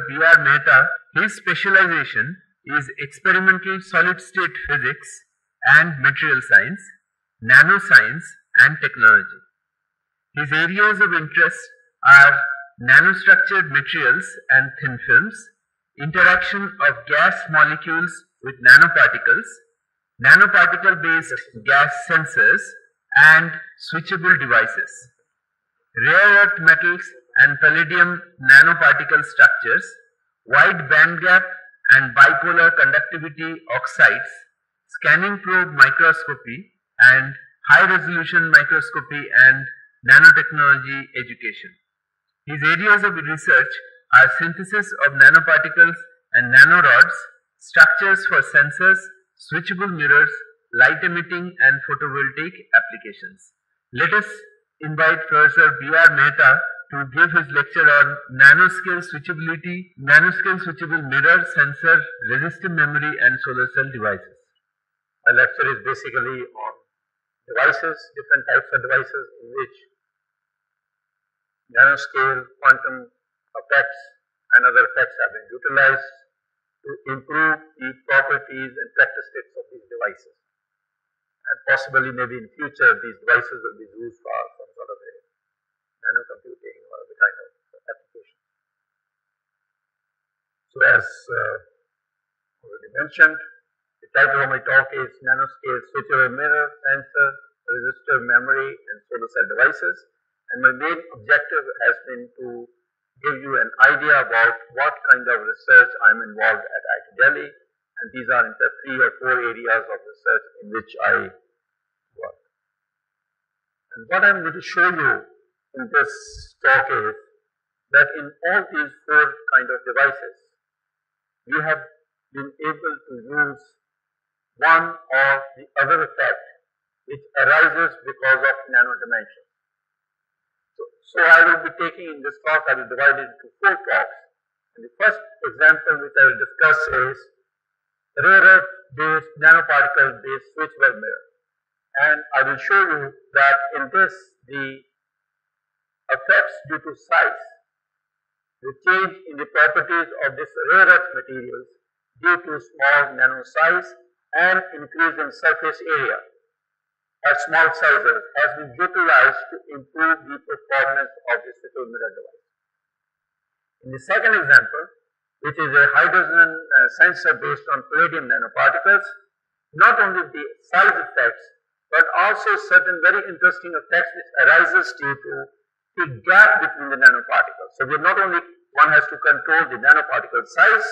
Professor B R Mehta. His specialization is experimental solid-state physics and material science, nanoscience and technology. His areas of interest are nanostructured materials and thin films, interaction of gas molecules with nanoparticles, nanoparticle-based gas sensors and switchable devices, rare earth metals and palladium nanoparticle structures, wide bandgap and bipolar conductivity oxides, scanning probe microscopy and high resolution microscopy and nanotechnology education. His areas of research are synthesis of nanoparticles and nanorods, structures for sensors, switchable mirrors, light emitting and photovoltaic applications. Let us invite Professor B R Mehta to give his lecture on nanoscale switchability, nanoscale switchable mirror, sensor, resistive memory and solar cell devices. My lecture is basically on devices, different types of devices in which nanoscale quantum effects and other effects have been utilized to improve the properties and characteristics of these devices. And possibly maybe in future these devices will be used for some sort of a nanocomputing or other kind of application. So as already mentioned, the title of my talk is Nanoscale Switchable Mirror, Sensor, Resistive Memory and Solar Cell Devices. And my main objective has been to give you an idea about what kind of research I am involved at IIT Delhi. And these are in fact 3 or 4 areas of research in which I work. And what I am going to show you in this talk is that in all these 4 kind of devices, we have been able to use one or the other effect which arises because of nano dimension. So I will be taking in this talk, I will divide it into 4 talks. And the first example which I will discuss is rare earth based nanoparticle based switchable mirror. And I will show you that in this the effects due to size, the change in the properties of this rare earth materials due to small nano size and increase in surface area at small sizes has been utilized to improve the performance of the switchable mirror device. In the second example, which is a hydrogen sensor based on palladium nanoparticles, not only the size effects but also certain very interesting effects which arises due to the gap between the nanoparticles. So not only one has to control the nanoparticle size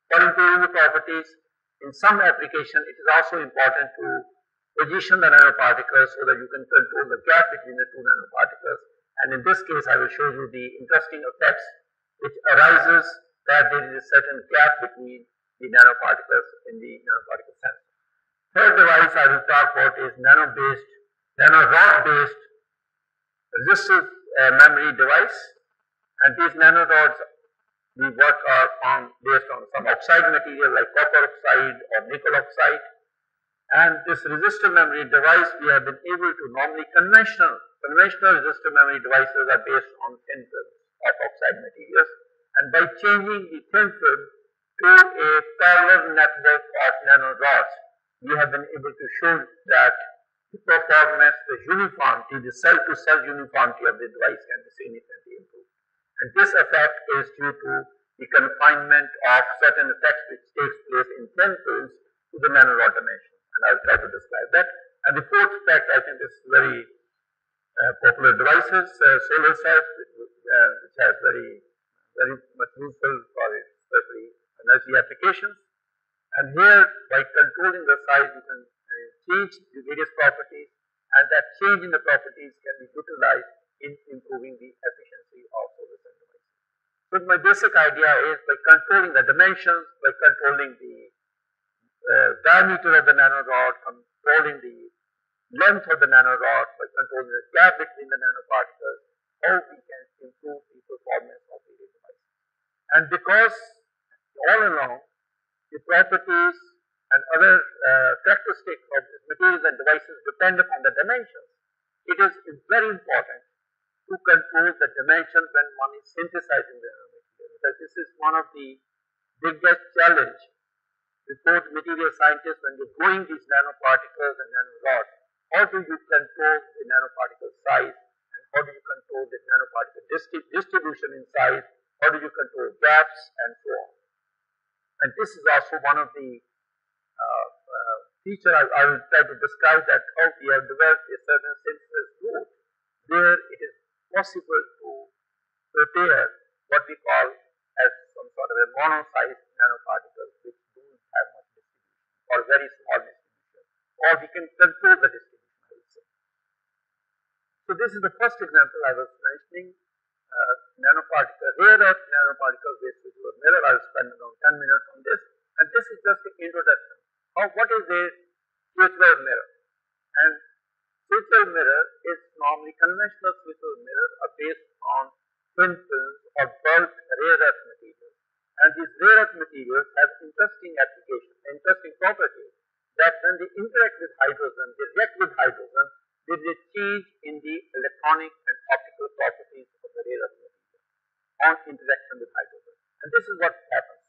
for improving the properties, in some application it is also important to position the nanoparticles so that you can control the gap between the 2 nanoparticles. And in this case I will show you the interesting effects which arises that there is a certain gap between the nanoparticles in the nanoparticle sensor. Third device I will talk about is nanorod-based resistive memory device. And these nanorods we work on based on some oxide material like copper oxide or nickel oxide. And this resistive memory device we have been able to normally conventional resistive memory devices are based on thin films of oxide materials. And by changing the thin film to a parallel network of nanorods, we have been able to show that the performance, the uniformity, the cell-to-cell uniformity of the device can be significantly improved. And this effect is due to the confinement of certain effects which takes place in thin films to the nanorod dimension. And I will try to describe that. And the fourth effect, I think, is very popular devices, solar cells, which has very much useful for especially energy applications. And here, by controlling the size, you can change the various properties, and that change in the properties can be utilized in improving the efficiency of solar cell devices. So my basic idea is by controlling the dimensions, by controlling the diameter of the nanorod, controlling the length of the nanorod, by controlling the gap between the nanoparticles, how we can improve the performance of the device. And because all along the properties and other characteristics of these materials and devices depend upon the dimensions, it is very important to control the dimensions when one is synthesizing the nanomaterial. fact, this is one of the biggest challenge before the material scientists when they're growing these nanoparticles and nanorods. How do you control the nanoparticle size, and how do you control the nanoparticle distribution in size? How do you control gaps and so on? And this is also one of the feature I will try to describe that how we have developed a certain synthesis route where it is possible to prepare what we call as some sort of a mono-sized nanoparticles which don't have much distribution or very small distribution, or we can control the distribution, I would say. So this is the first example I was mentioning, rare earth nanoparticle based visual mirror. I will spend around 10 minutes on this, and this is just the introduction. What is a visual mirror? And visual mirror is normally conventional visual mirror are based on thin films or bulk rare earth materials. And these rare earth materials have interesting applications, interesting properties that when they interact with hydrogen, they react with hydrogen, there is a change in the electronic and optical properties of the rare earth material on interaction with hydrogen. And this is what happens.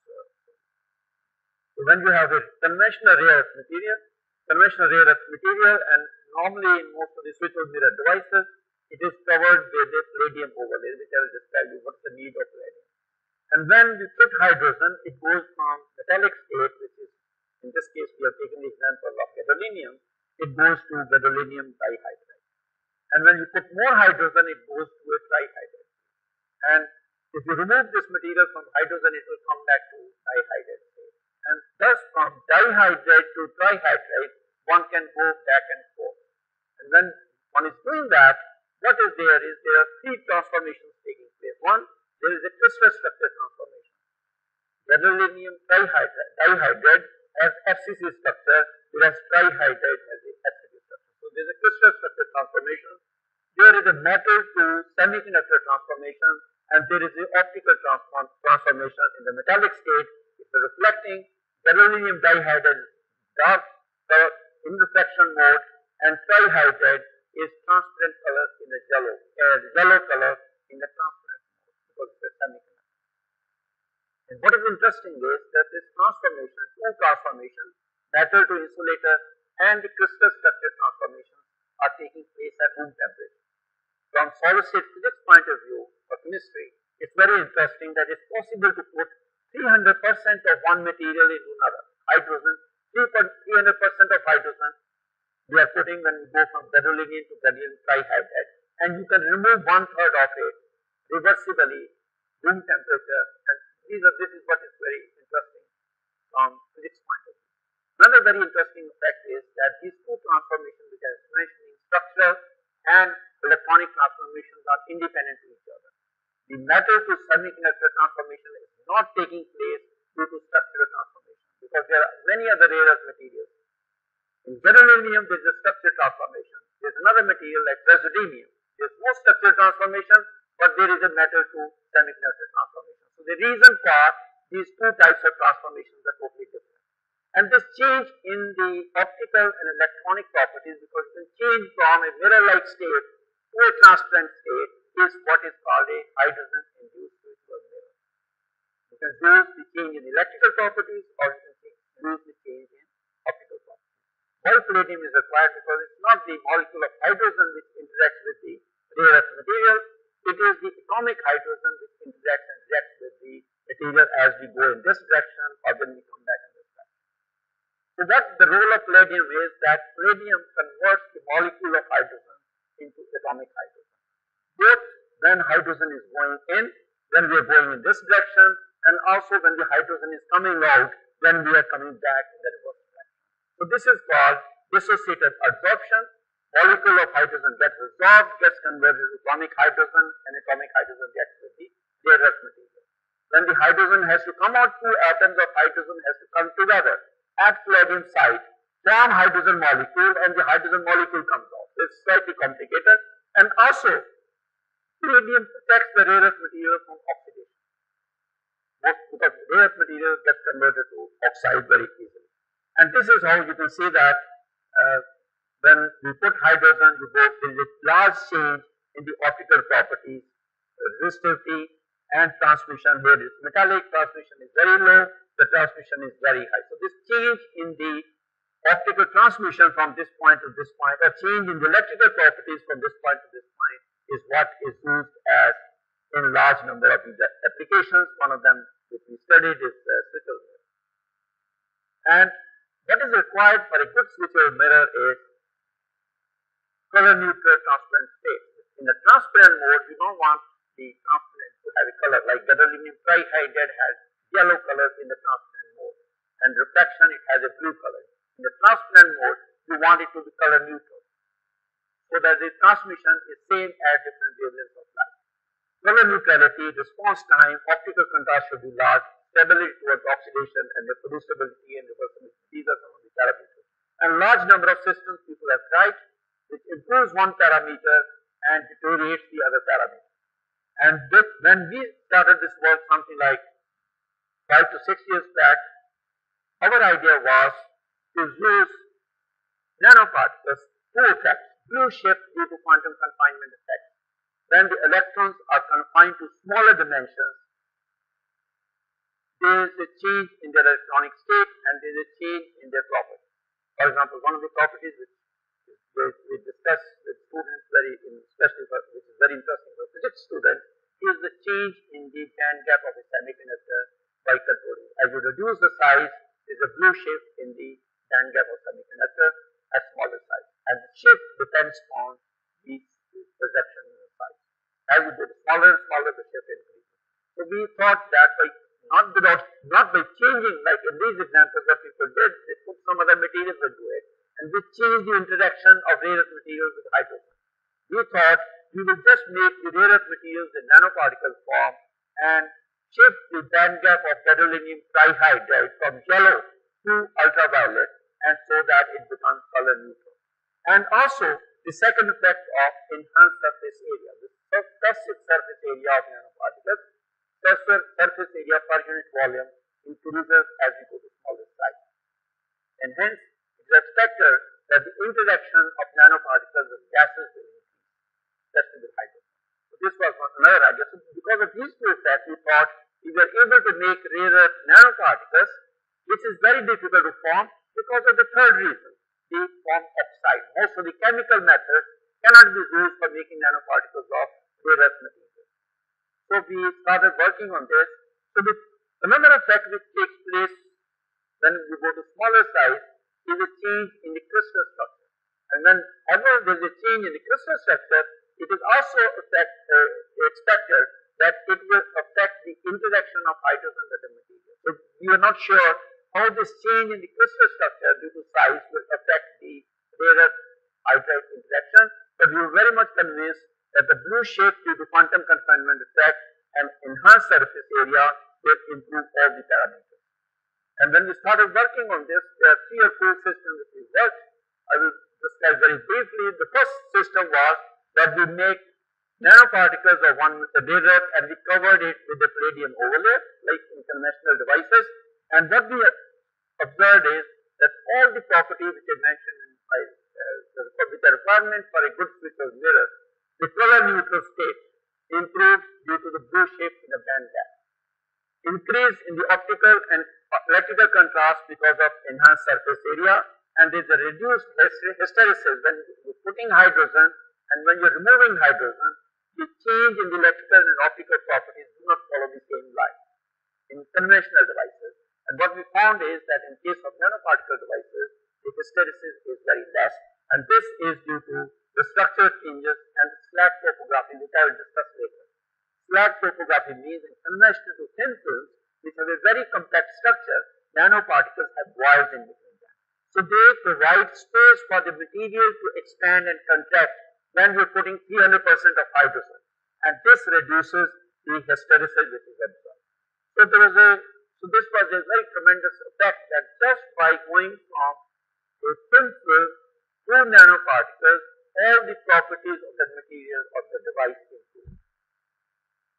So when you have a conventional rare earth material, and normally in most of the visual mirror devices, it is covered with a palladium overlay, which I will just tell you what's the need of palladium. And when we put hydrogen, it goes from metallic state, which is, in this case, we have taken the example of gadolinium, it goes to gadolinium dihydride. And when you put more hydrogen, it goes to a trihydride. And if you remove this material from hydrogen, it will come back to dihydride state. And thus, from dihydride to trihydride, one can go back and forth. And when one is doing that, what is there is there are three transformations taking place. One, there is a crystal structure transformation. Gadolinium dihydride has FCC structure, whereas trihydride has a FCC structure. So there is a crystal structure transformation. There is a metal to semiconductor transformation, and there is an optical transformation. In the metallic state, it's a reflecting. Gadolinium dihydride is dark color in reflection mode, and trihydride is transparent color in the yellow color in the transparent mode because it's a semiconductor. And what is interesting is that this transformation, two transformations, metal to insulator and the crystal structure transformations are taking place at room temperature. From solid state physics point of view or chemistry, it's very interesting that it's possible to put 300% of one material into another. Hydrogen, 300% of hydrogen we are putting when we go from gadolinium to gadolinium trihydride, and you can remove 1/3 of it reversibly, room temperature, and this is what is very interesting from physics point of view. Another very interesting fact is that these two transformations which I was mentioning, structural and electronic transformations, are independent to each other. The metal to semiconductor transformation is not taking place due to structural transformation because there are many other rare earth materials. In gadolinium, there is a structural transformation. There is another material like praseodymium. There is no structural transformation, but there is a metal to semiconductor transformation. So the reason for these two types of transformations are totally different. And this change in the optical and electronic properties, because it can change from a mirror-like state to a transparent state, is what is called a hydrogen-induced visual mirror. You can use the change in electrical properties, or you can use the change in optical properties. Why palladium is required? Because it's not the molecule of hydrogen which interacts with the rare earth material, it is the atomic hydrogen which interacts and reacts with the material as we go in this direction or when we come back in this direction. So what the role of palladium is that palladium converts the molecule of hydrogen into atomic hydrogen. Both when hydrogen is going in, when we are going in this direction, and also when the hydrogen is coming out, when we are coming back in the reverse direction. So this is called dissociated absorption. Molecule of hydrogen gets absorbed, gets converted to atomic hydrogen, and atomic hydrogen gets with the rare earth material. When the hydrogen has to come out, two atoms of hydrogen has to come together at palladium site, form hydrogen molecule, and the hydrogen molecule comes out. It's slightly complicated, and also palladium protects the rare earth material from oxidation. Because the rare earth material gets converted to oxide very easily. And this is how you can see that when we put hydrogen, there is a large change in the optical properties, resistivity, and transmission, where this metallic transmission is very low, the transmission is very high. So this change in the optical transmission from this point to this point, or change in the electrical properties from this point to this point, is what is used as in large number of these applications. One of them which we studied is switcher mirror. And what is required for a good switcher mirror is color neutral transparent state. In the transparent mode, you don't want the transparent to have a color, like gadolinium trihydride has yellow color in the transparent mode, and reflection it has a blue color. In the transparent mode, you want it to be color neutral, so that the transmission is same at different wavelengths of light. Color neutrality, response time, optical contrast should be large, stability towards oxidation, and reproducibility and reversibility. These are some of the parameters. And large number of systems people have tried, which improves one parameter and deteriorates the other parameter. And when we started this work something like 5 to 6 years back, our idea was to use nanoparticles, two effects: blue shift due to quantum confinement effect. When the electrons are confined to smaller dimensions, there is a change in their electronic state and there is a change in their properties. For example, one of the properties which we discuss with students especially which is very interesting for physics students, is the change in the band gap of a semiconductor by controlling. As you reduce the size, there is a blue shift in the band gap of semiconductor at smaller size. And the shift depends on the perception size. As you go smaller and smaller, the shift increases. So we thought that not by changing, like in these examples that people did, they put some other materials into it, and we changed the interaction of rare earth materials with hydrogen. We thought we will just make the rare earth materials in nanoparticle form and shift the band gap of gadolinium trihydride from yellow to ultraviolet, and so that it becomes color neutral. And also the second effect of enhanced surface area, the passive surface area of nanoparticles, surface area per unit volume increases as we go to smaller size. And hence it is expected that the interaction of nanoparticles with gases will increase, especially with hydrogen. So this was another idea. So because of these two effects, we thought we were able to make rare earth nanoparticles, which is very difficult to form because of the third reason: they form oxide. Most of the chemical methods cannot be used for making nanoparticles of rare earth materials. So we started working on this. So another effect which takes place when we go to smaller size is a change in the crystal structure. And whenever there is a change in the crystal structure, it is also expected that it will affect the interaction of hydrogen with the material. So we are not sure how this change in the crystal structure due to size will affect the rare earth hydride interaction, but we were very much convinced that the blue shift due to quantum confinement effect and enhanced surface area will improve all the parameters. And when we started working on this, there are 3 or 4 systems that we worked. I will describe very briefly. The first system was that we make nanoparticles of one rare earth and we covered it with a palladium overlay, like in conventional devices. And what we observed is that all the properties which I mentioned with the requirement for a good switcher mirror, the color neutral state improves due to the blue shift in the band gap, increase in the optical and electrical contrast because of enhanced surface area, and there is a reduced hysteresis when you're putting hydrogen, and when you're removing hydrogen, the change in the electrical and optical properties do not follow the same line in conventional devices. And what we found is that in case of nanoparticle devices, the hysteresis is very less, and this is due to the structure changes and slag topography, which I will discuss later. Slag topography means in conventional to thin films, which have a very complex structure, nanoparticles have wires in between them. So they provide space for the material to expand and contract when we are putting 300% of hydrogen, and this reduces the hysteresis which is absorbed. So this was a very tremendous effect, that just by going from a thin film to nanoparticles, all the properties of the material of the device improve.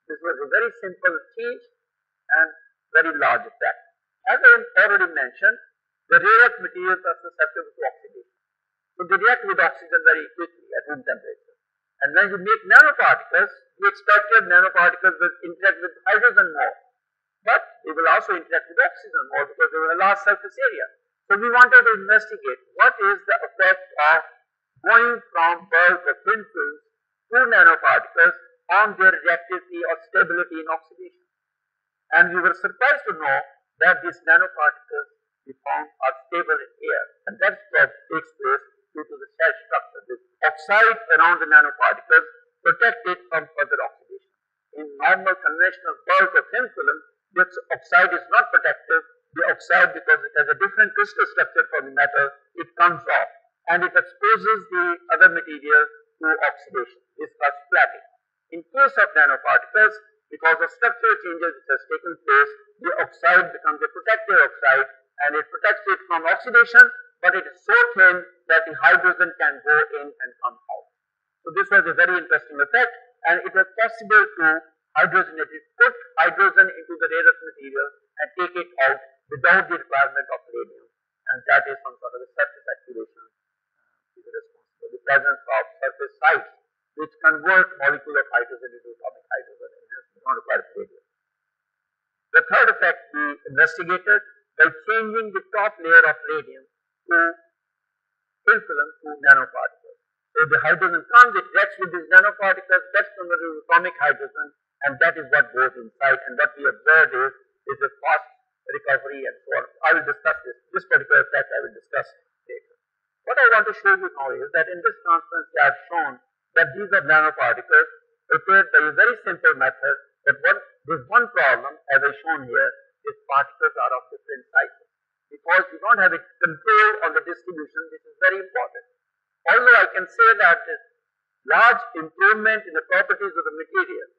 This was a very simple change and very large effect. As I already mentioned, the rare earth materials are susceptible to oxidation. So they react with oxygen very quickly at room temperature. And when you make nanoparticles, you expected nanoparticles will interact with hydrogen more. But they will also interact with oxygen more because they have a large surface area. So we wanted to investigate what is the effect of going from bulk or thin films to nanoparticles on their reactivity or stability in oxidation. And we were surprised to know that these nanoparticles we found are stable in air, and that's what takes place due to the cell structure. The oxide around the nanoparticles protect it from further oxidation. In normal conventional bulk or thin film, this oxide is not protective. The oxide, because it has a different crystal structure from the metal, it comes off and it exposes the other material to oxidation. This causes flattening. In case of nanoparticles, because of structural changes which has taken place, the oxide becomes a protective oxide and it protects it from oxidation, but it is so thin that the hydrogen can go in and come out. So this was a very interesting effect, and it was possible to hydrogenate it, put hydrogen into the rare earth material and take it out without the requirement of radium, and that is some sort of a surface activation is responsible. The presence of surface sites which convert molecule of hydrogen into atomic hydrogen and hence do not require radium. The third effect we investigated by changing the top layer of radium to thin film to nanoparticles. So the hydrogen comes, it reacts with these nanoparticles, gets converted to atomic hydrogen, and that is what goes inside. And what we observed is a fast recovery and so on. I will discuss this particular effect I will discuss later. What I want to show you now is that in this transparency I have shown that these are nanoparticles prepared by a very simple method, but there is one problem as I shown here, these particles are of different sizes. Because we don't have a control on the distribution, this is very important. Although I can say that this large improvement in the properties of the material,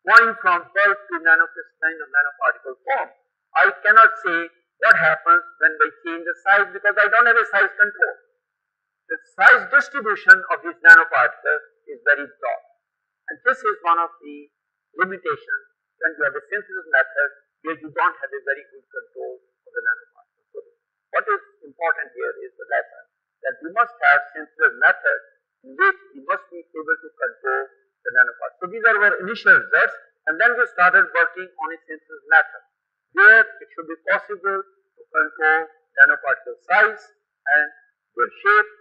going from bulk to nanocrystalline or nanoparticle form, I cannot say what happens when they change the size because I don't have a size control. The size distribution of these nanoparticles is very broad. And this is one of the limitations when you have a synthesis method where you don't have a very good control of the nanoparticles. So what is important here is the lesson that we must have synthesis method in which we must be able to control the nanoparticles. So these are our initial results, and then we started working on a synthesis method where it should be possible to control nanoparticle size and their shape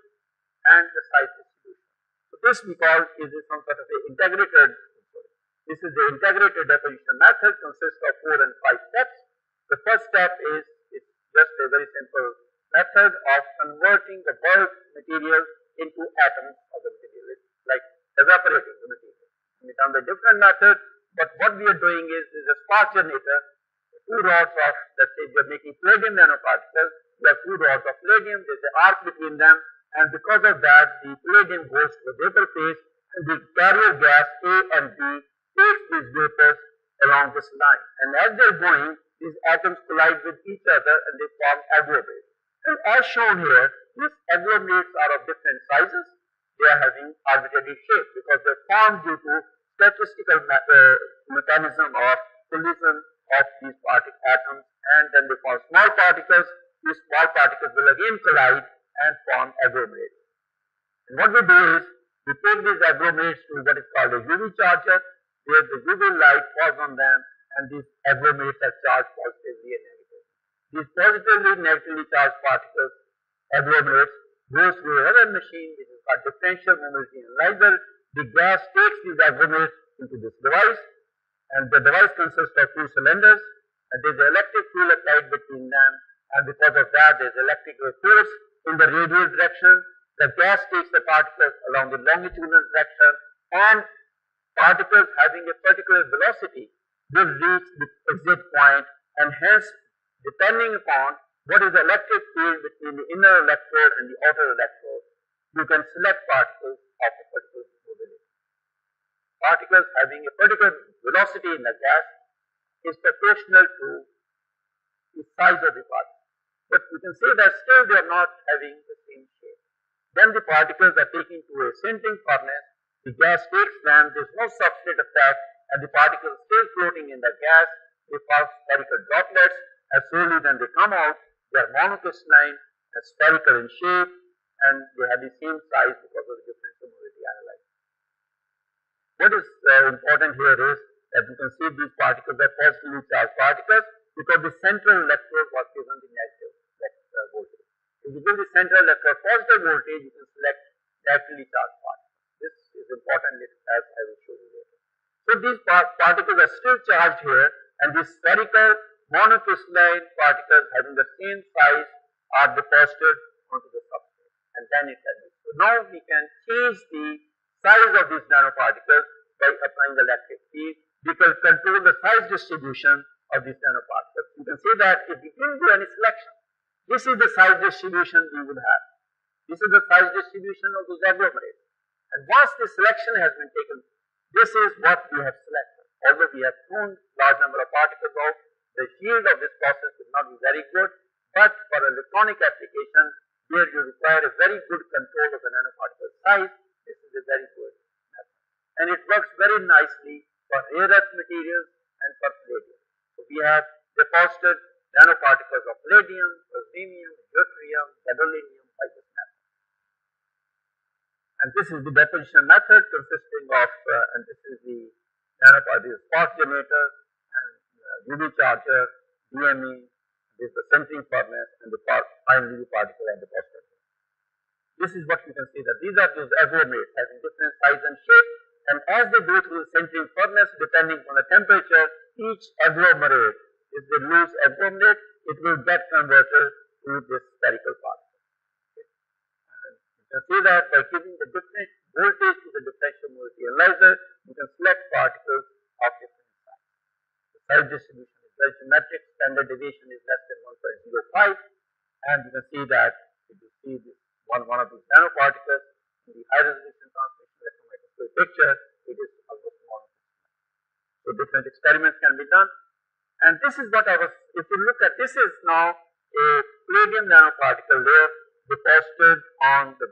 and the size distribution. So this we call is some sort of a integrated. This is the integrated deposition method, consists of 4 and 5 steps. The first step is just a very simple method of converting the bulk material into atoms of the material. It's like evaporating the material. We done the different method, but what we are doing is a spark generator, 2 rods of, let's say we are making palladium nanoparticles, we have 2 rods of palladium, there is an arc between them, and because of that the palladium goes to the vapor phase and the carrier gas A and B takes these vapors along this line. And as they are going, these atoms collide with each other and they form agglomerates. And as shown here, these agglomerates are of different sizes. They are having arbitrary shape because they are formed due to statistical mechanism of collision of these atoms, and then they form small particles. These small particles will again collide and form agglomerates. And what we do is we take these agglomerates to what is called a UV charger, where the UV light falls on them and these agglomerates are charged positively and negatively. These positively and negatively charged particles, agglomerates, goes through another machine which is called differential mobility analyzer. The gas takes these agglomerates into this device, and the device consists of 2 cylinders, and there is an electric field applied between them, and because of that there is electrical force in the radial direction. The gas takes the particles along the longitudinal direction, and particles having a particular velocity will reach the exit point, and hence depending upon what is the electric field between the inner electrode and the outer electrode, you can select particles of a particular mobility. Particles having a particular velocity in the gas is proportional to the size of the particle. But you can say that still they are not having the same shape. Then the particles are taken to a sintering furnace, the gas takes them, there is no substrate effect, and the particles are still floating in the gas, they form spherical droplets, and slowly when they come out, they are monocrystalline and spherical in shape, and they have the same size because of the differential mobility analyzer. What is important here is that you can see these particles are positively charged particles because the central electrode was given the negative voltage. If you give the central electrode positive voltage, you can select negatively charged particles. This is important as I will show you later. So these particles are still charged here, and these spherical monocrystalline particles having the same size are deposited onto the substrate, and then it can be. So now we can change the size of these nanoparticles by applying the electric field. We can control the size distribution of these nanoparticles. You can see that if we didn't do any selection, this is the size distribution we would have. This is the size distribution of those agglomerates. And once the selection has been taken, this is what we have selected. Although we have thrown large number of particles out, the yield of this process will not be very good, but for electronic application, where you require a very good control of the nanoparticle size, this is a very good method. And it works very nicely for rare earth materials and for palladium. So we have deposited nanoparticles of palladium, osmium, deuterium, gadolinium by this method. And this is the deposition method consisting of, and this is the nanoparticle spark generator and UV charger, DME, this is the sintering furnace, and the fine UV particle and deposited. This is what you can see, that these are those agglomerates having different size and shape, and as they go through the sintering furnace, depending on the temperature, each agglomerate, if they lose agglomerate, it will get converted to this spherical particle. Okay. And you can see that by giving the different voltage to the differential mobility analyzer, you can select particles of different size. The size distribution is very symmetric, standard deviation is less than 1.05, and you can see that if you see this one of these nanoparticles in the high resolution transmission electron microscope picture, it is almost monocrystalline. So different experiments can be done. And this is what I was, if you look at, this is now a palladium nanoparticle layer deposited on the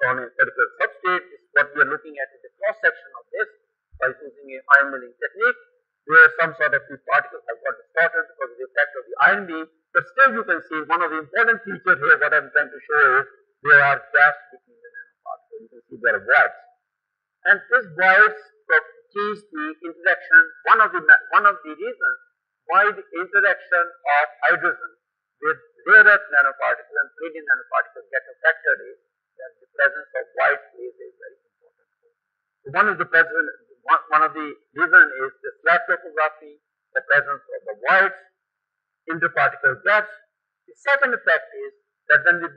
on a particular substrate. This is what we are looking at is the cross section of this by using a ion milling technique, where some sort of these particles have got distorted because of the effect of the ion beam. But still you can see one of the important features here, what I am trying to show is there are gaps between the nanoparticles. You can see there are voids. And these voids change the interaction. One of the reasons why the interaction of hydrogen with rare earth nanoparticles and palladium nanoparticles get affected is that the presence of voids plays a very important role. So one of the reasons is the flat topography, the presence of the voids, interparticle gaps. The second effect is that when we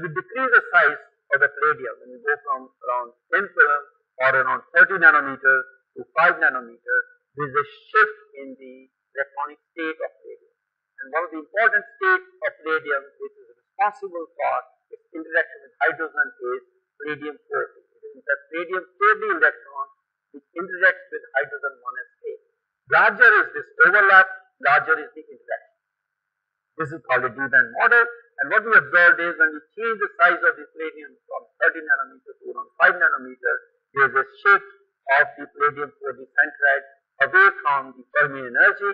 decrease the size of the palladium, when we go from around 10 film or around 30 nanometers to 5 nanometers, there is a shift in the electronic state of palladium. And one of the important states of palladium which is responsible for its interaction with hydrogen is palladium 4D. It is in fact palladium 4D electron which interacts with hydrogen 1s state. Larger is this overlap, larger is the interaction. This is called a D-band model, and what we observed is when we change the size of the palladium from 30 nanometers to around 5 nanometers, there is a shift of the palladium 4D centroid away from the Fermi energy,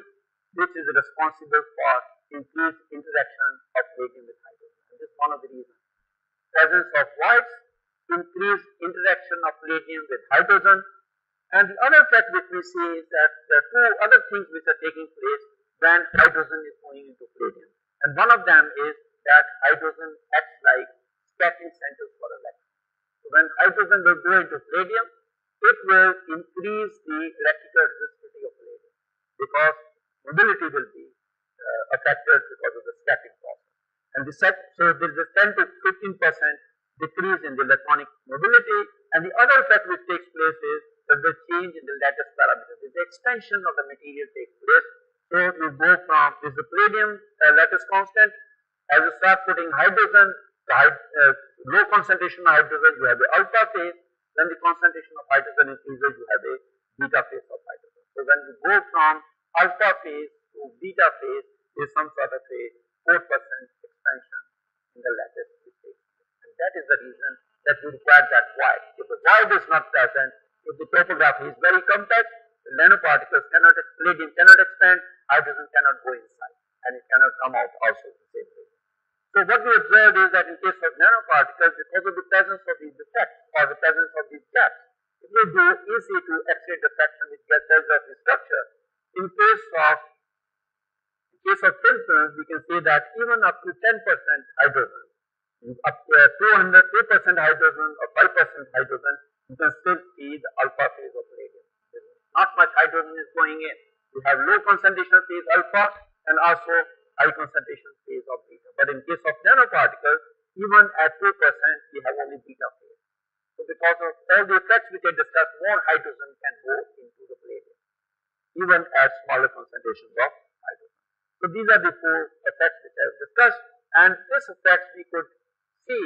which is responsible for increased interaction of palladium with hydrogen. And this is one of the reasons. Presence of voids, increased interaction of palladium with hydrogen, and the other effect which we see is that there are two other things which are taking place when hydrogen is going into palladium. And one of them is that hydrogen acts like scattering centers for electrons. So when hydrogen will go into palladium, it will increase the electrical resistivity of palladium because mobility will be affected because of the scattering process. And so there is a 10 to 15% decrease in the electronic mobility. And the other effect which takes place is that the change in the lattice parameter, the extension of the material takes place. So you go from this is the palladium lattice constant. As you start putting hydrogen, low concentration of hydrogen, you have the alpha phase. When the concentration of hydrogen increases, you have a beta phase of hydrogen. So when you go from alpha phase to beta phase, there is some sort of a 4% expansion in the lattice which takes place. And that is the reason that you require that void. If the void is not present, if the topography is very compact, the nanoparticles palladium cannot expand, hydrogen cannot go inside, and it cannot come out also the same way. So what we observed is that in case of nanoparticles, because of the presence of these defects or the presence of these gaps, If we do EC2 X-ray diffraction which tells us the structure, in case of thin films, we can say that even up to 10% hydrogen, up to 2% hydrogen or 5% hydrogen, you can still see the alpha phase of radium. Not much hydrogen is going in. We have low concentration phase alpha and also high concentration phase of beta. But in case of nanoparticles, even at 2%, we have only beta phase. So because of all the effects which I discussed, more hydrogen can go into the palladium, even at smaller concentrations of hydrogen. So these are the four effects which I have discussed, and this effect we could see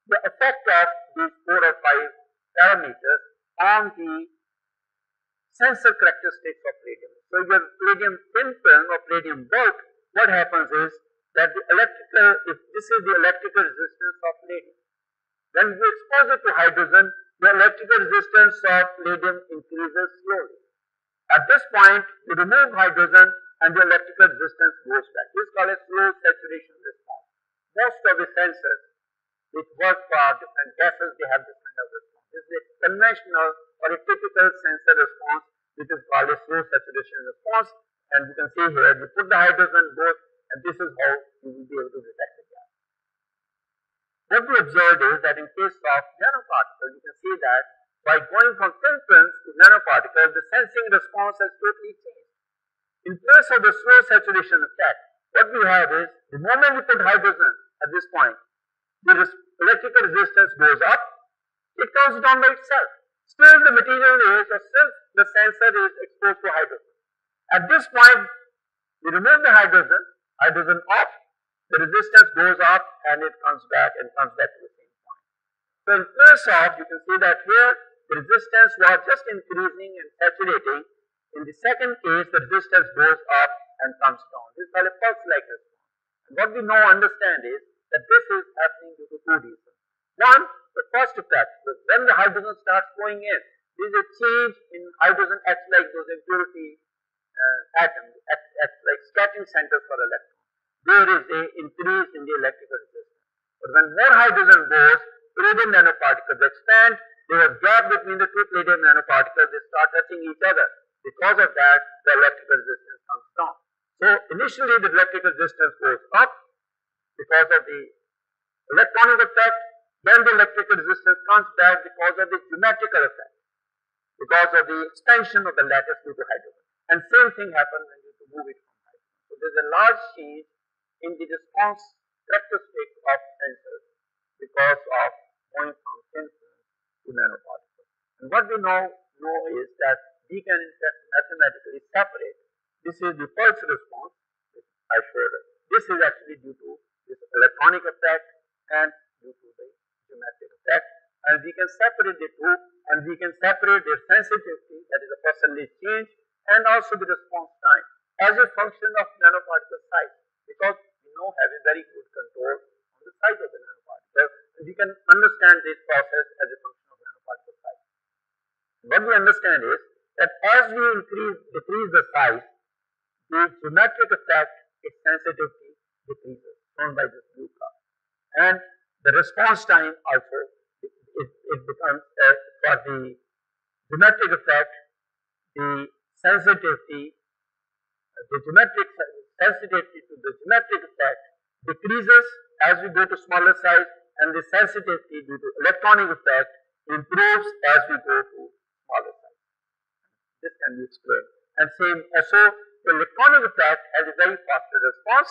the effect of these 4 or 5 parameters on the sensor characteristics of palladium. So your palladium thin film or palladium bulk, what happens is that if this is the electrical resistance of palladium, when you expose it to hydrogen, the electrical resistance of palladium increases slowly. At this point, you remove hydrogen and the electrical resistance goes back. This is called a slow saturation response. Most of the sensors which work for different gases, they have this kind of response. This is a conventional or a typical sensor response which is called a slow saturation response. And you can see here, you put the hydrogen both, and this is how you will be able to detect the gas. What we observed is that in case of nanoparticles, you can see that by going from thin films to nanoparticles, the sensing response has totally changed. In place of the slow saturation effect, what we have is the moment we put hydrogen at this point, the electrical resistance goes up, it comes down by itself. Still the material is, or still the sensor is exposed to hydrogen. At this point, we remove the hydrogen off, the resistance goes up and it comes back to the same point. So in place of, you can see that here the resistance was just increasing and saturating. In the second case, the resistance goes up and comes down. This is called a pulse-like response. And what we now understand is that this is happening due to 2 reasons. One, the first effect, when the hydrogen starts flowing in, there is a change in hydrogen acts like those impurity atoms, acts like scattering centers for electrons. There is an increase in the electrical resistance. But when more hydrogen goes, palladium nanoparticles expand, there is a gap between the 2 palladium nanoparticles, they start touching each other. Because of that, the electrical resistance comes down. So initially the electrical resistance goes up because of the electronic effect, then the electrical resistance comes back because of the geometrical effect, because of the expansion of the lattice due to hydrogen. And same thing happens when you move it from hydrogen. So there is a large change in the response characteristic of sensors because of going from thin film to nanoparticles. And what we know is that we can in fact mathematically separate. This is the pulse response which I showed us. This is actually due to this electronic effect and due to the geometric effect. And we can separate the two, and we can separate their sensitivity, that is a percentage change, and also the response time as a function of nanoparticle size, because we now have a very good control on the size of the nanoparticle, and we can understand this process as a function of nanoparticle size. What we understand is that as we decrease the size, the geometric effect, its sensitivity decreases, shown by this blue curve. And the response time also, it becomes, for the geometric effect, the sensitivity, the geometric sensitivity to the geometric effect decreases as we go to smaller size, and the sensitivity due to electronic effect improves as we go to smaller size. This can be explained. And same, so the electronic effect has a very faster response,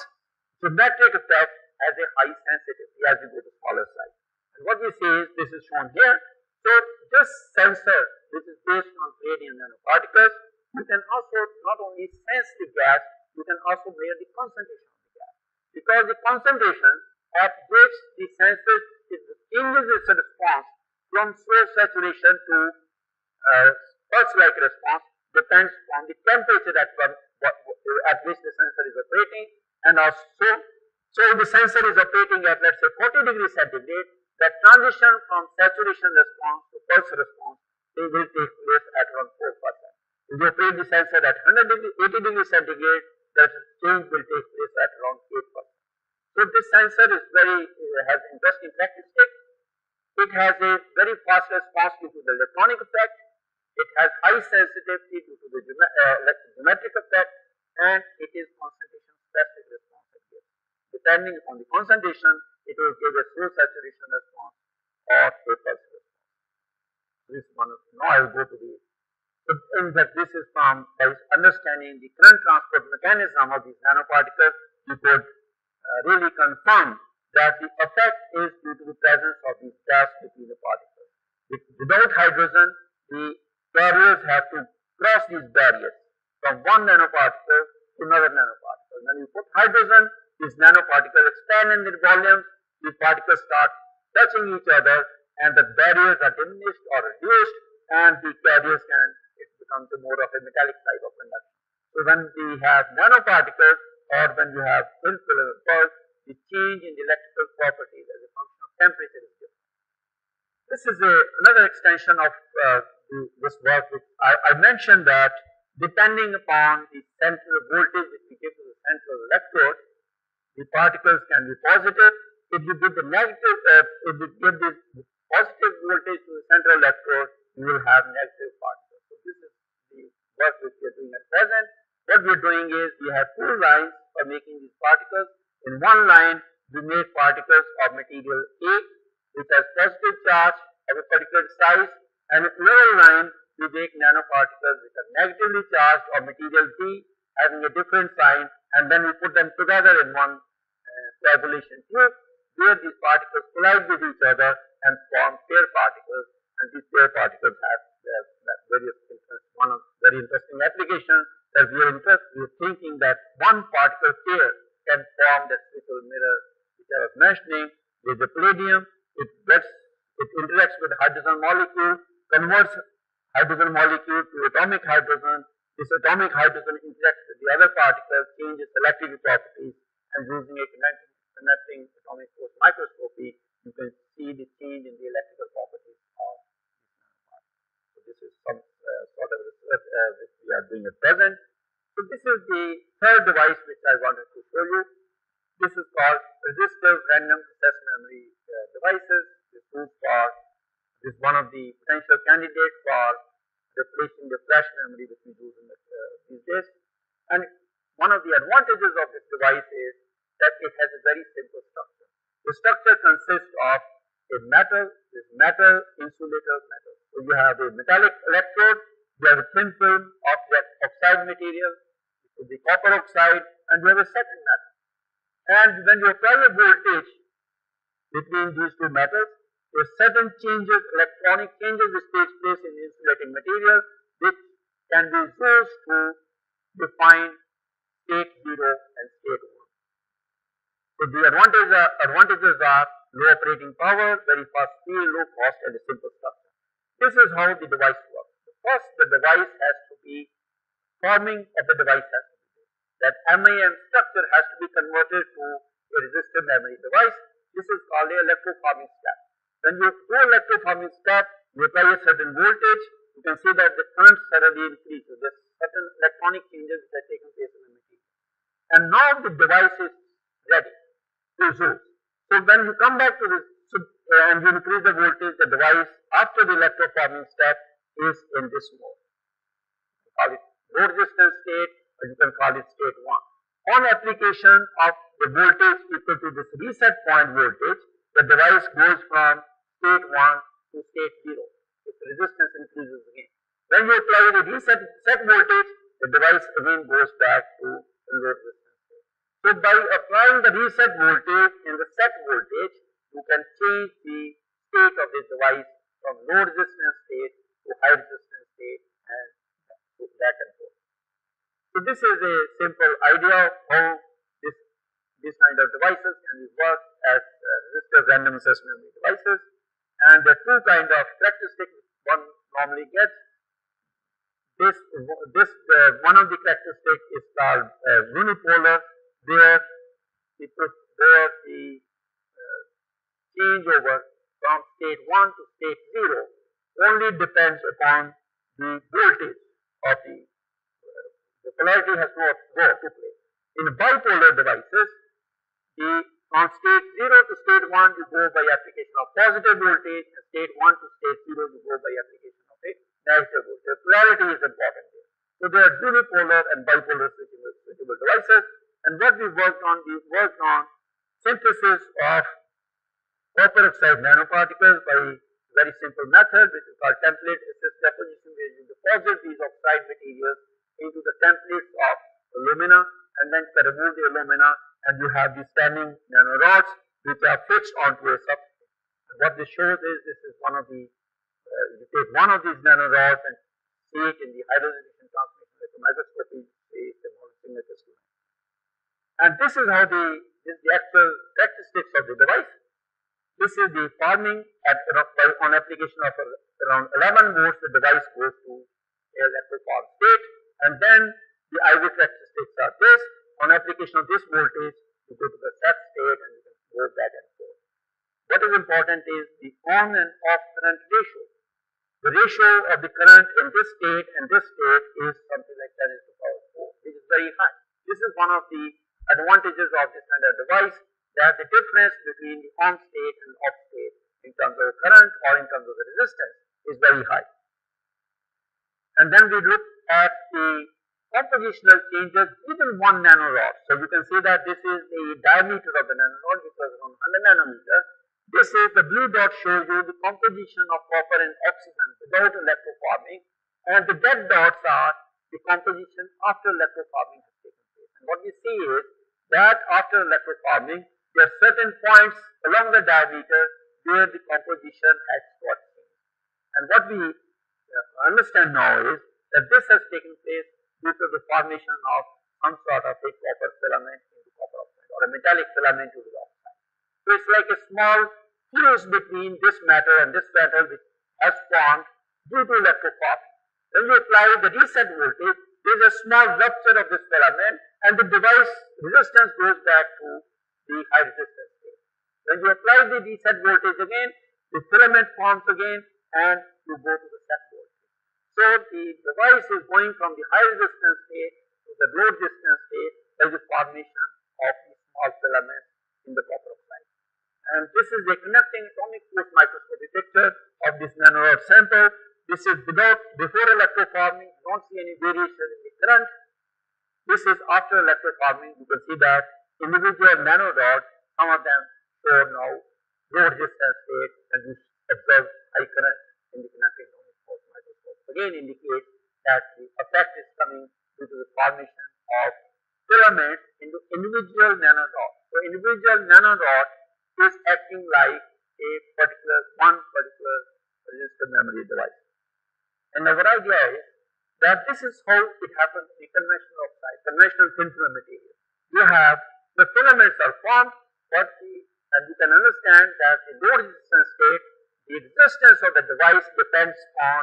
geometric effect has a high sensitivity as we go to smaller size. And what we see is, this is shown here. So this sensor, which is based on palladium nanoparticles, you can also not only sense the gas, you can also measure the concentration of the gas. Because the concentration at which the sensor changes its response from slow saturation to pulse-like response depends on the temperature at which the sensor is operating, and also, so if the sensor is operating at, let's say, 40 degrees centigrade, the transition from saturation response to pulse response, it will take place at around 4%. If you operate the sensor at 80 degrees centigrade, that change will take place at around 8%. So this sensor is has interesting characteristics. It has a very fast response due to the electronic effect. It has high sensitivity due to the geometric effect, and it is concentration specific response it gives. Depending on the concentration, it will give a slow saturation response or a pulse response. This one, now I will go to the, so in fact this is from, by understanding the current transport mechanism of these nanoparticles, you could really confirm that the effect is due to the presence of these gaps between the particles. Without hydrogen, the carriers have to cross these barriers from one nanoparticle to another nanoparticle. When you put hydrogen, these nanoparticles expand in their volumes, these particles start touching each other, and the barriers are diminished or reduced, and the carriers can, it becomes more of a metallic type of conduction. So when we have nanoparticles, or when you have thin film pulse, the change in the electrical properties as a function of temperature is different. This is another extension of this work. Which I mentioned that depending upon the central voltage which we give to the central electrode, the particles can be positive. If you give the negative, if you give this positive voltage to the central electrode, you will have negative particles. So this is the work which we are doing at present. What we are doing is we have two lines for making these particles. In one line, we make particles of material A, which has positive charge of a particular size, and in another line, we make nanoparticles which are negatively charged of material B, having a different sign, and then we put them together in one coagulation tube, where these particles collide with each other and form pair particles, and these pair particles have various one of very interesting applications that we are thinking that one particle pair can form that triple mirror which I was mentioning. With the palladium, it interacts with the hydrogen molecule, converts hydrogen molecule to atomic hydrogen. This atomic hydrogen interacts with the other particles, changes electrical properties, and using a connecting atomic force microscopy, you can see the change in the electrical properties of this nanoparticle. So this is some sort of research which we are doing at present. So this is the third device which I wanted to show you. This is called resistive random access memory devices. This is one of the potential candidates for replacing the flash memory which we use in these days. And one of the advantages of this device is that it has a very simple structure. The structure consists of a metal, insulator metal. So you have a metallic electrode, you have a thin film of that oxide material, the copper oxide, and you have a second metal. And when you apply a voltage between these two metals, there are certain changes, electronic changes which takes place in the insulating material, which can be used to define state 0 and state 1. So the advantages are low operating power, very fast speed, low cost, and a simple structure. This is how the device works. First, the device has to be, forming of the device has to be, that MIM structure has to be converted to a resistive memory device. This is called a electroforming step. When you do electroforming step, you apply a certain voltage, you can see that the current suddenly increases. There are certain electronic changes that are taking place in the material. And now the device is ready to use. So when you come back to this and you increase the voltage, the device after the electroforming step is in this mode. You call it low resistance state, or you can call it state 1. On application of the voltage equal to this reset point voltage, the device goes from state 1 to state 0. Its resistance increases again. When you apply the reset voltage, the device again goes back to the low resistance state. So by applying the reset voltage and the set voltage, you can change the state of this device from low resistance state to high resistance state and back and forth. So this is a simple idea of how this kind of devices can be worked as resistive random access memory devices. And the two kind of characteristics one normally gets. One of the characteristics is called unipolar, where the changeover from state 1 to state 0 only depends upon the voltage of the polarity has no role to play. In bipolar devices, from state 0 to state 1 you go by application of positive voltage, and state 1 to state 0 you go by application of a negative voltage. Polarity is important here. So there are unipolar and bipolar switchable devices, and what we worked on synthesis of copper oxide nanoparticles by a very simple method which is called template assist deposition, where you deposit these oxide materials into the templates of alumina, and then you remove the alumina and you have these standing nanorods which are fixed onto a substrate. And what this shows is this is one of the, you take one of these nanorods and see it in the high resolution transmission microscopy, see the signature schema. And this is how the actual characteristics of the device. This is the forming on application of around 11 volts, the device goes to electroform state, and then the IV characteristics are this. On application of this voltage, you go to the set state and you can go back and forth. What is important is the on and off current ratio. The ratio of the current in this state and this state is something like 10 to the power 4, which is very high. This is one of the advantages of this kind of device, that the difference between the on state and off state in terms of current or in terms of the resistance is very high. And then we look at the compositional changes within 1 nanorod. So you can see that this is the diameter of the nanorod, which was around 100 nanometers. This is the blue dot shows you the composition of copper and oxygen without electroforming, and the red dots are the composition after electroforming has taken place. And what we see is that after electroforming, there are certain points along the diameter where the composition has got changed. And what we understand now is that this has taken place due to the formation of some sort of a copper filament into copper oxide, or a metallic filament into the oxide. So it's like a small fuse between this metal and this metal which has formed due to electroforming. When you apply the reset voltage, there is a small rupture of this filament and the device resistance goes back to the high resistance state. When you apply the reset voltage again, the filament forms again and you go to the set voltage. So the device is going from the high resistance state to the low resistance state by the formation of these small filaments in the copper oxide. And this is a conducting atomic force microscopy picture of this nanorod sample. This is before electroforming, you don't see any variation in the current. This is after electroforming. You can see that individual nanorods, some of them show now low resistance state, and you observe high current in the conducting atomic force microscope. Again indicates that the effect is coming due to the formation of filaments into individual nanorods. So individual nanorod is acting like one particular resistive memory device. And our idea is that this is how it happens in conventional oxide, conventional thin film material. You have the filaments are formed, and you can understand that the low resistance state, the resistance of the device depends on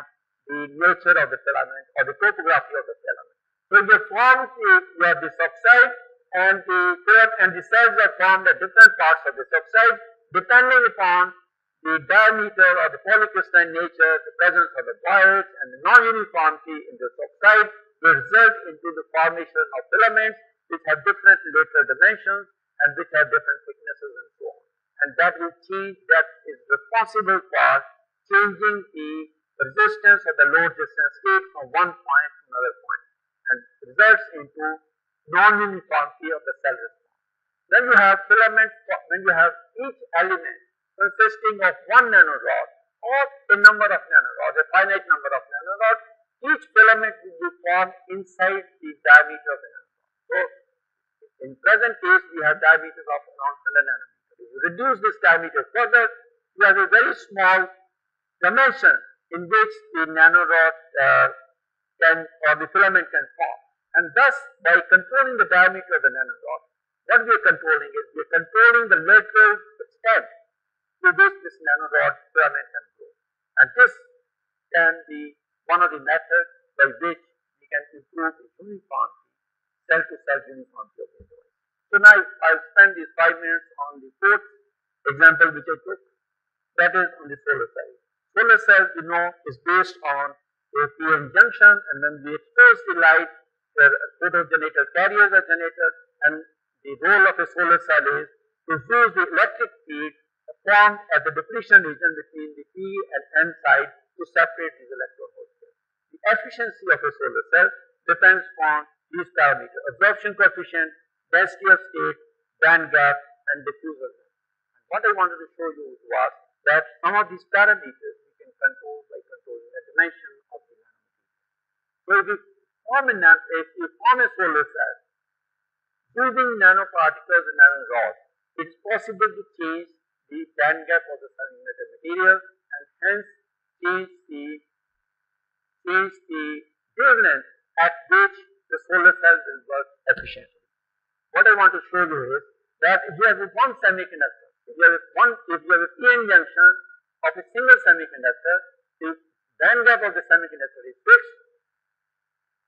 the nature of the filament or the topography of the filament. So you have this oxide, and the cells are formed at different parts of this oxide depending upon the diameter or the polycrystalline nature, the presence of the bias and the non-uniformity in this oxide will result into the formation of filaments which have different lateral dimensions and which have different thicknesses and so on. And that is responsible for changing the resistance of the low resistance state from one point to another point, and results into non-uniformity of the cell response. Then you have filaments, when you have each element consisting of one nanorod or a number of nanorods, a finite number of nanorods, each filament will be formed inside the diameter of the nanorod. So, in present case, we have diameters of around 100 nanometers. If you reduce this diameter further, you have a very small dimension in which the nanorod or the filament can form. And thus, by controlling the diameter of the nanorod, what we are controlling is we are controlling the lateral extent to which this nanorod filament can grow. And this can be one of the methods by which we can improve the uniformity, cell-to-cell uniformity of the device. So now I'll spend these 5 minutes on the fourth example which I took, that is on the solar cell. Solar cell, you know, is based on a PN junction, and when we expose the light, the photogenital carriers are generated, and the role of a solar cell is to use the electric field formed at the depletion region between the P and N side to separate these electron hole pairs. efficiency of a solar cell depends on these parameters: absorption coefficient, density of state, band gap, and diffuser. What I wanted to show you was that some of these parameters we can control by controlling the dimension of the nanomaterial. So if you form a solar cell using nanoparticles and nanorods, it's possible to change the band gap of the semiconductor material and hence change the wavelength at which the solar cell will work efficiently. What I want to show you is that if you have one semiconductor, if you have a p-n junction of a single semiconductor, the band gap of the semiconductor is fixed,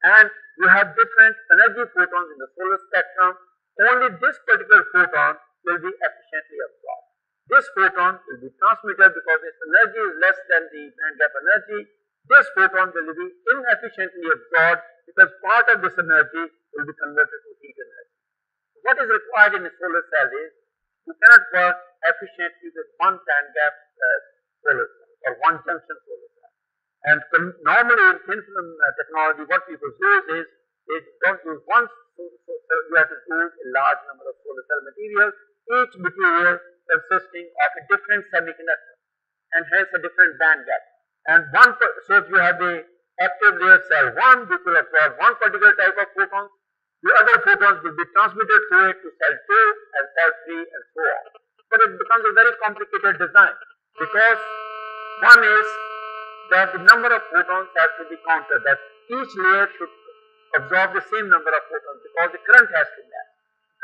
and you have different energy photons in the solar spectrum. Only this particular photon will be efficiently absorbed. This photon will be transmitted because its energy is less than the band gap energy. This photon will be inefficiently absorbed because part of this energy will be converted to heat energy. What is required in a solar cell is you cannot work efficiently with one band gap solar cell or one junction solar cell. And normally in thin film technology, what people use is they don't use one solar cell, you have to use a large number of solar cell materials, each material consisting of a different semiconductor and hence a different band gap. And so if you have the active layer cell 1, which will absorb one particular type of photons, the other photons will be transmitted through it to cell 2 and cell 3 and so on. But it becomes a very complicated design because one is that the number of photons has to be counted, that each layer should absorb the same number of photons because the current has to match.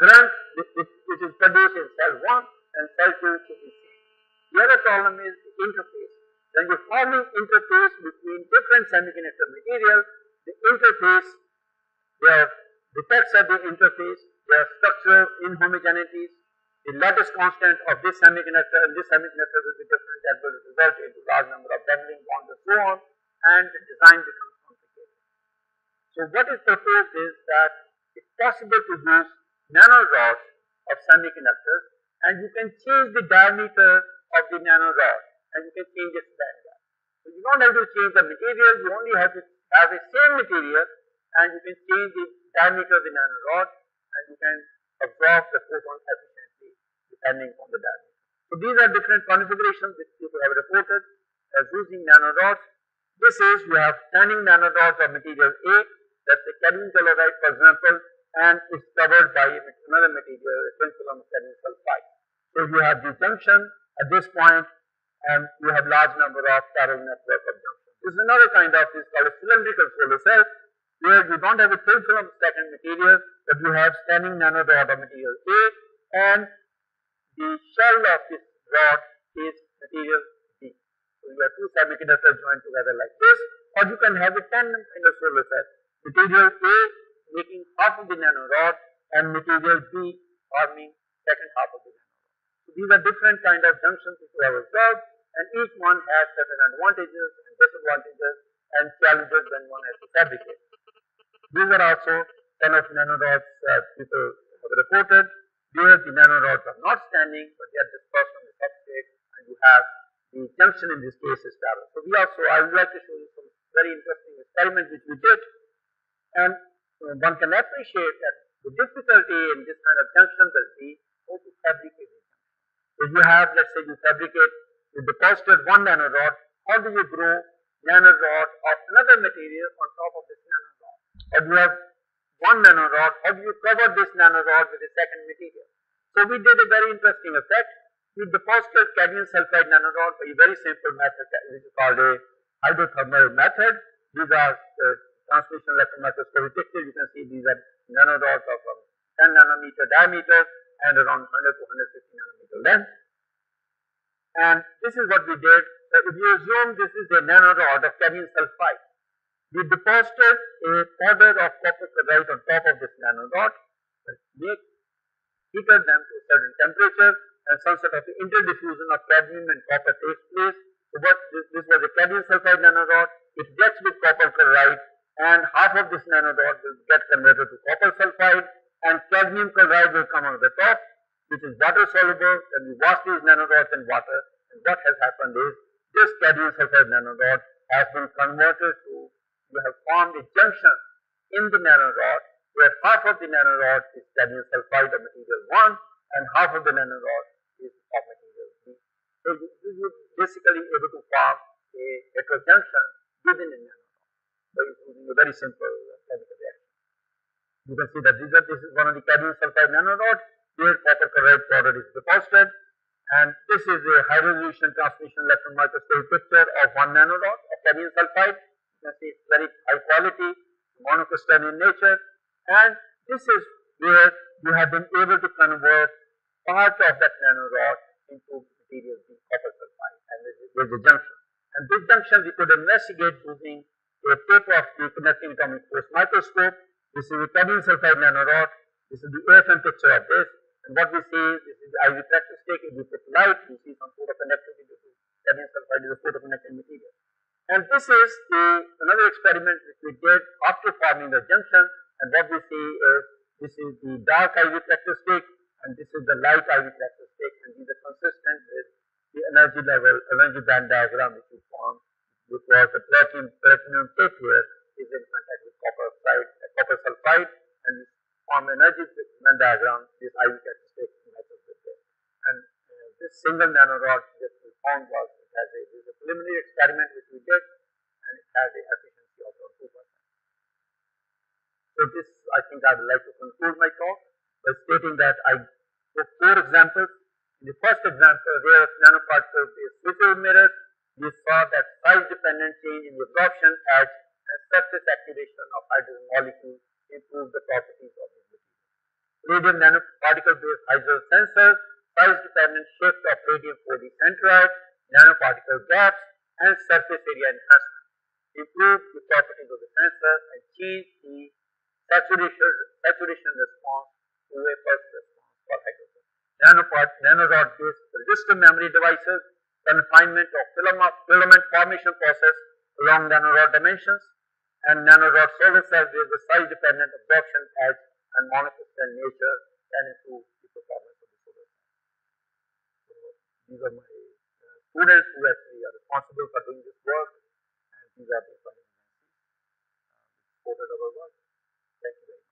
Current which is produced in cell 1 and cell 2 should be same. The other problem is the interface. When you're forming interface between different semiconductor materials, the interface, there are defects at the interface, there are structural inhomogeneities, the lattice constant of this semiconductor and this semiconductor will be different, that will result into large number of doubling bonds and so on, and the design becomes complicated. So what is proposed is that it's possible to use nanorods of semiconductors, and you can change the diameter of the nanorod and you can change its band gap. So you don't have to change the material, you only have to have the same material and you can change the diameter of the nanorod and you can absorb the photons efficiently depending on the diameter. So these are different configurations which people have reported as using nanorods. This is, you have standing nanorods of material A, that's the cadmium telluride for example, and it's covered by another material, a thin film cadmium sulfide. So you have the junction at this point and you have large number of parallel network of junctions. This is another kind of, this is called a cylindrical solar cell, where you don't have a thin film second material, but you have standing nanorod of material A, and the shell of this rod is material B. So you have two semiconductors joined together like this, or you can have a tandem kind of solar cell. Material A making half of the nanorod and material B forming second half of the nanorod. So these are different kind of junctions which we have observed, and each one has certain advantages and disadvantages and challenges when one has to fabricate. These are also kind of nanorods people have reported, where the nanorods are not standing, but they are dispersed on the substrate, and you have the junction in this case is parallel. So I would like to show you some very interesting experiments which we did, and one can appreciate that the difficulty in this kind of junction will be how to fabricate it. If you have, let's say you fabricate, you deposited one nanorod, how do you grow nanorod of another material on top of this nanorod? Or you have one nanorod, how do you cover this nanorod with a second material? So we did a very interesting effect. We deposited cadmium sulfide nanorod by a very simple method which is called a hydrothermal method. These are transmission electron microscopic pictures. You can see these are nanorods of 10 nanometer diameter and around 100 to 150 nanometer length. And this is what we did. So if you assume this is a nanorod of cadmium sulfide, we deposited a powder of copper chloride on top of this nanorod, heated them to a certain temperature, and some sort of interdiffusion of cadmium and copper takes place. So this was a cadmium sulfide nanorod. It gets with copper chloride, and half of this nanorod will get converted to copper sulfide, and cadmium chloride will come on the top, which is water soluble. Then we wash these nanorods in water, and what has happened is this cadmium sulfide nanorod has been converted to you have formed a junction in the nanorod where half of the nanorod is cadmium sulfide of material 1 and half of the nanorod is of material B. So you basically able to form a heterojunction within a nanorod by using a very simple chemical reaction. You can see that this is one of the cadmium sulfide nanorods where copper chloride powder is deposited, and this is a high resolution transmission electron microscope picture of one nanorod of cadmium sulfide. You can see it's very high quality, monocrystalline in nature, and this is where you have been able to convert part of that nanorod into material B, copper sulfide, and there is a junction. And this junction we could investigate using a paper of the conducting atomic force microscope. This is a cadmium sulfide nanorod. This is the AFM picture of this. And what we see is this is the IV characteristic. If we put light, we see some photoconductivity due to cadmium sulfide is a photoconducting material. And this is another experiment which we did after forming the junction. And what we see is this is the dark IV characteristic and this is the light IV characteristic. And these are consistent with the energy level, energy band diagram which we formed, which was the platinum tape here is in contact with copper sulfide, and we form energy band diagram. This IV characteristic matches with this. And this single nanorod that we found was it has a preliminary experiment which we did, and it has a efficiency of around 2%. So this, I think I would like to conclude my talk by stating that I took 4 examples. In the first example, where nanoparticles is switcher mirrors, we saw that size-dependent change in the absorption edge and surface activation of hydrogen molecules improve the properties of this material. Radium nanoparticle-based hydrogen sensors, size-dependent shift of radium 4D centroid, nanoparticle gaps, and surface area enhancement improve the properties of the sensor and change the saturation response to a pulse response for hydrogen. Nanorod-based resistive memory devices, confinement of filament formation process along nanorod dimensions, and nanorod solar cells with the size-dependent absorption edge and monocrystalline nature can improve the performance of the solar cell. So these are my students who actually are responsible for doing this work, and these are the funding agencies supported our work. Thank you very much.